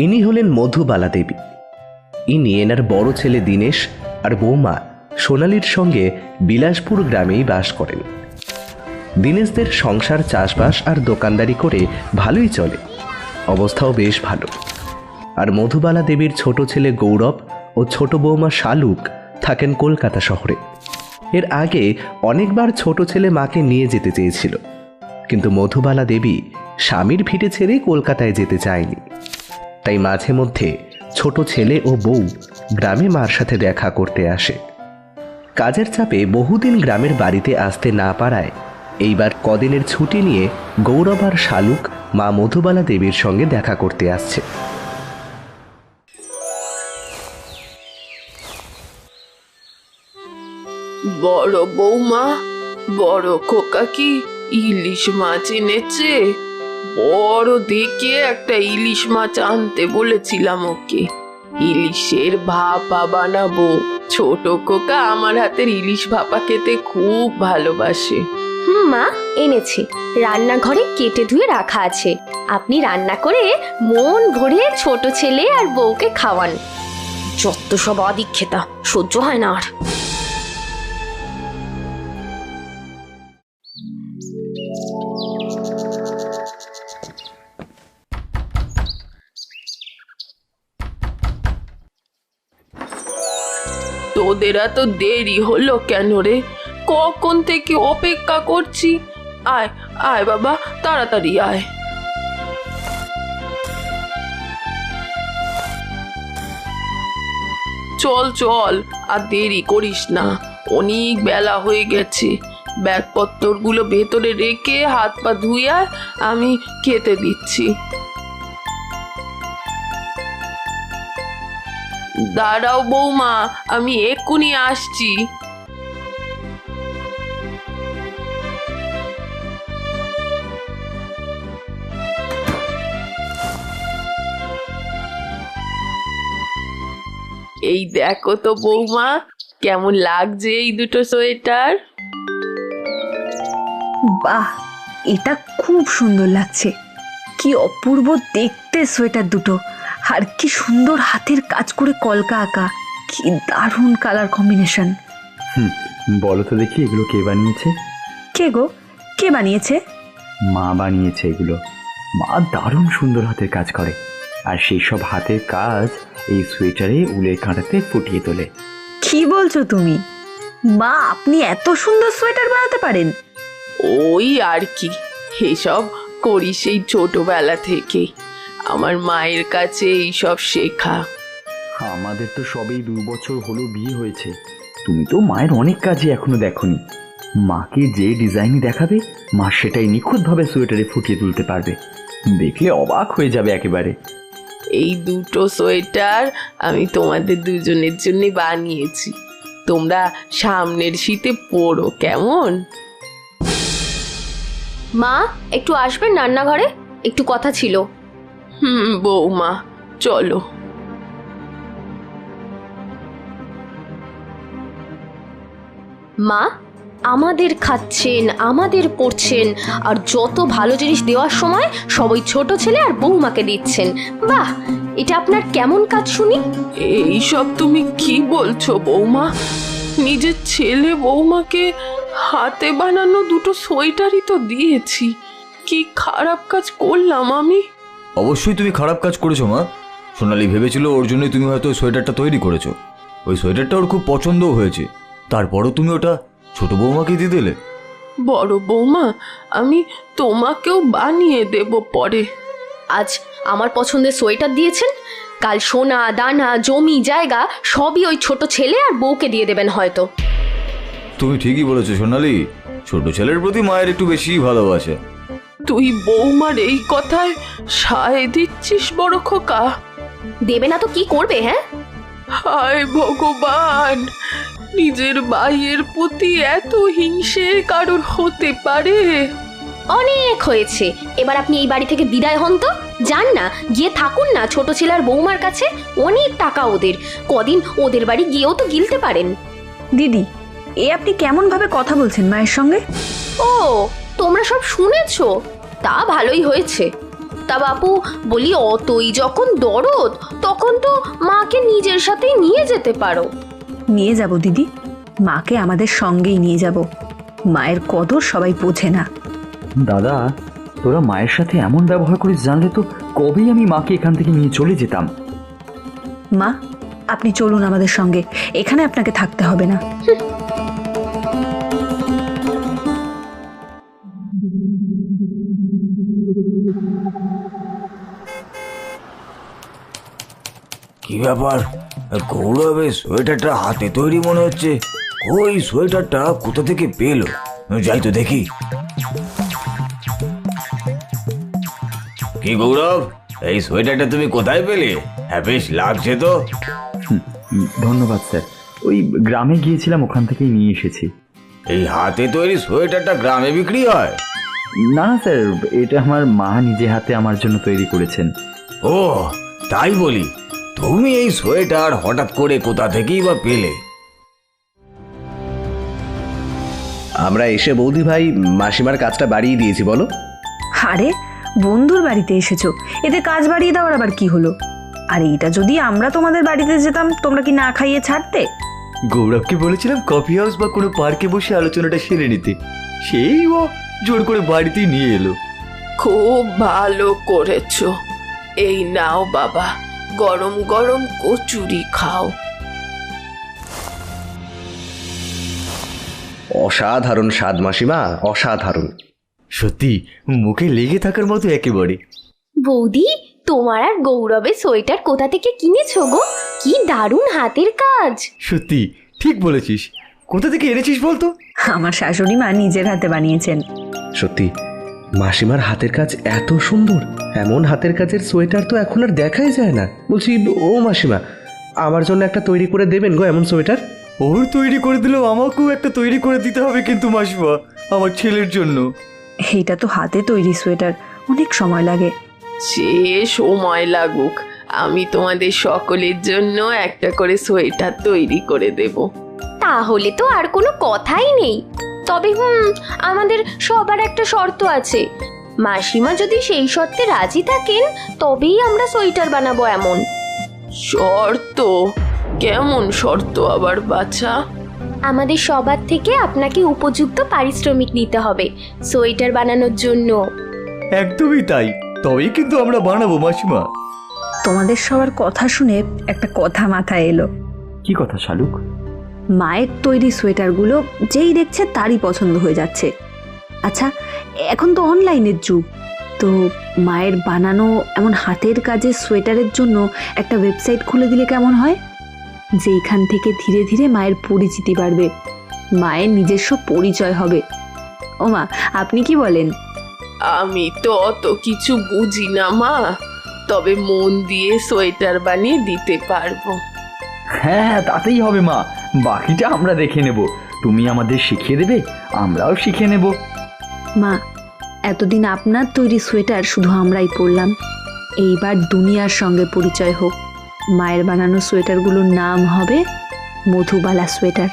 ইনি হলেন মধুবালা দেবী। ইনি এনার বড় ছেলে দীনেশ আর বৌমা সোনালীর সঙ্গে বিলাসপুর গ্রামেই বাস করেন। দীনেশদের সংসার চাষবাস আর দোকানদারি করে ভালোই চলে, অবস্থাও বেশ ভালো। আর মধুবালা দেবীর ছোট ছেলে গৌরব ও ছোট বৌমা শালুক থাকেন কলকাতা শহরে। এর আগে অনেকবার ছোট ছেলে মাকে নিয়ে যেতে চেয়েছিল, কিন্তু মধুবালা দেবী স্বামীর ভিটে ছেড়ে কলকাতায় যেতে চায়নি। তাই মাঝে মধ্যে ছোট ছেলে ও বউ গ্রামে মার সাথে দেখা করতে আসে। কাজের চাপে বহুদিন গ্রামের বাড়িতে আসতে না পারায় এইবার কদিনের ছুটি নিয়ে গৌরব আর শালুক মা মধুবালা দেবীর সঙ্গে দেখা করতে আসছে। বড় বৌমা, বড় খোকা কি ইলিশ মাছ এনেছে? বড় দেখে একটা ইলিশ মাছ আনতে বলেছিলাম ওকে। ইলিশের ভাপা বানাবো। ছোট খোকা আমার হাতের ইলিশ ভাপা খেতে খুব ভালোবাসে। মা, এনেছি। রান্নাঘরে কেটে ধুয়ে রাখা আছে। আপনি রান্না করে মন ভরে ছোট ছেলে আর বউকে খাওয়ান। যত সব আদিক্ষেতা, সহ্য হয় না আর। তোদের এত দেরি হলো কেন রে? কখন থেকে অপেক্ষা করছি। আয় আয় বাবা, তাড়াতাড়ি আয়। চল চল, আর দেরি করিস না, অনেক বেলা হয়ে গেছে। ব্যাগপত্রগুলো ভেতরে রেখে হাত পা ধুয়ে আমি খেতে দিচ্ছি। দাঁড়াও বৌমা, আমি এক্ষুনি আসছি। এই দেখো তো বৌমা, কেমন লাগছে এই দুটো সোয়েটার? বাহ, এটা খুব সুন্দর লাগছে। কি অপূর্ব দেখতে সোয়েটার দুটো, আর কি সুন্দর হাতের কাজ করে কলকা আঁকা। কি দারুণ কালার কম্বিনেশন। বলো তো দেখি, এগুলো কে বানিয়েছে? কে গো, কে বানিয়েছে? মা বানিয়েছে এগুলো। মা দারুণ সুন্দর হাতের কাজ করে, আর সেই সব হাতের কাজ এই সোয়েটারে উলের কাঁটাতে ফুটিয়ে তোলে। কি বলছো তুমি? মা, আপনি এত সুন্দর সোয়েটার বানাতে পারেন? ওই আর কি, এসব করি সেই ছোটবেলা থেকে। আমার মায়ের কাছে এইসব শেখা। আমাদের তো সবেই 2 বছর হলো বিয়ে হয়েছে। তুমি তো মায়ের অনেক কাজই এখনো দেখোনি। মাকে যে ডিজাইনই দেখাবে, মা সেটাই নিখুঁতভাবে সোয়েটারে ফুটিয়ে তুলতে পারবে। দেখলে অবাক হয়ে যাবে একেবারে। এই দুটো সোয়েটার আমি তোমাদের দুজনের জন্য বানিয়েছি। তোমরা সামনের শীতে পরো, কেমন? মা, একটু আসবেন রান্নাঘরে, একটু কথা ছিল। বৌমা, চলো। মা, আমাদের খাচ্ছেন, আমাদের পড়ছেন, আর যত ভালো জিনিস দেওয়ার সময় সবই ছোট ছেলে আর বৌমাকে দিচ্ছেন। বাহ, এটা আপনার কেমন কাজ শুনি? এইসব তুমি কি বলছো বৌমা? নিজের ছেলে বৌমাকে হাতে বানানো দুটো সোয়েটারই তো দিয়েছি। কি খারাপ কাজ করলাম আমি? অবশ্যই তুমি খারাপ কাজ করেছো মা। সোনালি ভেবেছিল ওর জন্যই তুমি হয়তো সোয়েটারটা তৈরি করেছো। ওই সোয়েটারটা ওর খুব পছন্দও হয়েছে, তারপরও তুমি ওটা ছোট বৌমাকে দিয়ে দিলে। বড় বৌমা, আমি তোমাকেও বানিয়ে দেব পরে। আজ আমার পছন্দের সোয়েটার দিয়েছেন, কাল সোনা দানা জমি জায়গা সবই ওই ছোট ছেলে আর বউকে দিয়ে দেবেন হয়তো। তুমি ঠিকই বলেছো সোনালি, ছোট ছেলের প্রতি মায়ের একটু বেশিই ভালোবাসে। তুই বৌমার এই কথায় সায় দিচ্ছিস বড় খোকা? দেবে না তো কি করবে? হ্যাঁ, হায় ভগবান, নিজের ভাইয়ের প্রতি এত হিংসে কারোর হতে পারে? অনেক হয়েছে, এবার আপনি এই বাড়ি থেকে বিদায় হন তো। যান না, গিয়ে থাকুন না ছোট ছেলে আর বৌমার কাছে। অনেক টাকা ওদের, কদিন ওদের বাড়ি গিয়েও তো গিলতে পারেন। দিদি, এ আপনি কেমন ভাবে কথা বলছেন মায়ের সঙ্গে? ও, তোমরা সব শুনেছো? তা ভালোই হয়েছে। তা বাপু বলি, অতই যখন দরদ তখন তো মাকে নিজের সাথেই নিয়ে যেতে পারো। নিয়ে যাব দিদি, মাকে আমাদের সঙ্গেই নিয়ে যাব। মায়ের কদর সবাই বোঝে না। দাদা, তোরা মায়ের সাথে এমন ব্যবহার করিস জানলে তো কবেই আমি মাকে এখান থেকে নিয়ে চলে যেতাম। মা, আপনি চলুন আমাদের সঙ্গে, এখানে আপনাকে থাকতে হবে না। কি ব্যাপার, গৌরবের সোয়েটারটা হাতে তৈরি মনে হচ্ছে। ওই সোয়েটারটা কোথা থেকে পেলো? যাই তো দেখি। কি গৌরব, এই সোয়েটারটা তুমি কোথায় পেলে? হ্যাঁ, বেশ লাগছে তো। ধন্যবাদ স্যার, ওই গ্রামে গিয়েছিলাম, ওখান থেকেই নিয়ে এসেছি। এই হাতে তৈরি সোয়েটারটা গ্রামে বিক্রি হয়? না না স্যার, এটা আমার মা নিজে হাতে আমার জন্য তৈরি করেছেন। ও তাই বলি, তুমি এই সোয়েটার হঠাৎ করে কোথা থেকেই বা পেলে? আমরা এসে বৌদি ভাই মাসিমার কাজটা বাড়িয়ে দিয়েছি বলো। আরে, বন্ধুর বাড়িতে এসেছো, এতে কাজ বাড়িয়ে দেওয়ার আবার কি হলো? আর এইটা যদি আমরা তোমাদের বাড়িতে যেতাম, তোমরা কি না খাইয়ে ছাড়তে? গৌরবকে বলেছিলাম কফি হাউস বা কোনো পার্কে বসে আলোচনাটা সেরে নিতে, সেই ও জোর করে বাড়িতেই নিয়ে এলো। খুব ভালো করেছো। এই নাও বাবা, গরম গরম কচুরি খাও। অসাধারণ স্বাদ মাসিমা, অসাধারণ। সত্যি মুখে লেগে থাকার মতো একেবারে। বৌদি, তোমার আর গৌরবের সোয়েটার কোথা থেকে কিনেছো গো? কি দারুণ হাতের কাজ। সত্যি ঠিক বলেছিস, কোথা থেকে এনেছিস বলতো? আমার শাশুড়ি মা নিজের হাতে বানিয়েছেন। সত্যি মাসিমার হাতের কাজ এত সুন্দর, এমন হাতের কাজের সোয়েটার তো এখন আর দেখাই যায় না। বলছি, ও মাসিমা, আমার জন্য একটা তৈরি করে দেবেন গো এমন সোয়েটার? ওর তৈরি করে দিলেও আমাকেও একটা তৈরি করে দিতে হবে কিন্তু মাসিমা, আমার ছেলের জন্য। এইটা তো হাতে তৈরি সোয়েটার, অনেক সময় লাগে। সে সময় লাগুক, আমি তোমাদের সকলের জন্য একটা করে সোয়েটার তৈরি করে দেব। তাহলে তো আর কোনো কথাই নেই। তবে আমাদের সবার একটা শর্ত আছে। মাসিমা যদি সেই শর্তে রাজি থাকেন, তবেই আমরা সোয়েটার বানাবো। এমন শর্ত? কেমন শর্ত আবার বাছা? আমাদের সবার থেকে আপনাকে উপযুক্ত পারিশ্রমিক নিতে হবে সোয়েটার বানানোর জন্য। একদমই তাই, তবেই কিন্তু আমরা বানাবো মাসিমা। তোমাদের সবার কথা শুনে একটা কথা মাথায় এলো। কি কথা শালুক? মায়ের তৈরি সোয়েটারগুলো যেই দেখছে তারই পছন্দ হয়ে যাচ্ছে। আচ্ছা, এখন তো অনলাইনের যুগ, তো মায়ের বানানো এমন হাতের কাজের সোয়েটারের জন্য একটা ওয়েবসাইট খুলে দিলে কেমন হয়? যেইখান থেকে ধীরে ধীরে মায়ের পরিচিতি বাড়বে, মায়ের নিজস্ব পরিচয় হবে। ও মা, আপনি কি বলেন? আমি তো অত কিছু বুঝি না মা, তবে মন দিয়ে সোয়েটার বানিয়ে দিতে পারবো। হ্যাঁ, তাতেই হবে মা, বাকিটা আমরা দেখে নেব। তুমি আমাদের শিখিয়ে দেবে, আমরাও শিখে নেব। মা, এতদিন আপনার তৈরি সোয়েটার শুধু আমরাই পরলাম, এইবার দুনিয়ার সঙ্গে পরিচয় হোক। মায়ের বানানো সোয়েটারগুলোর নাম হবে মধুবালা সোয়েটার।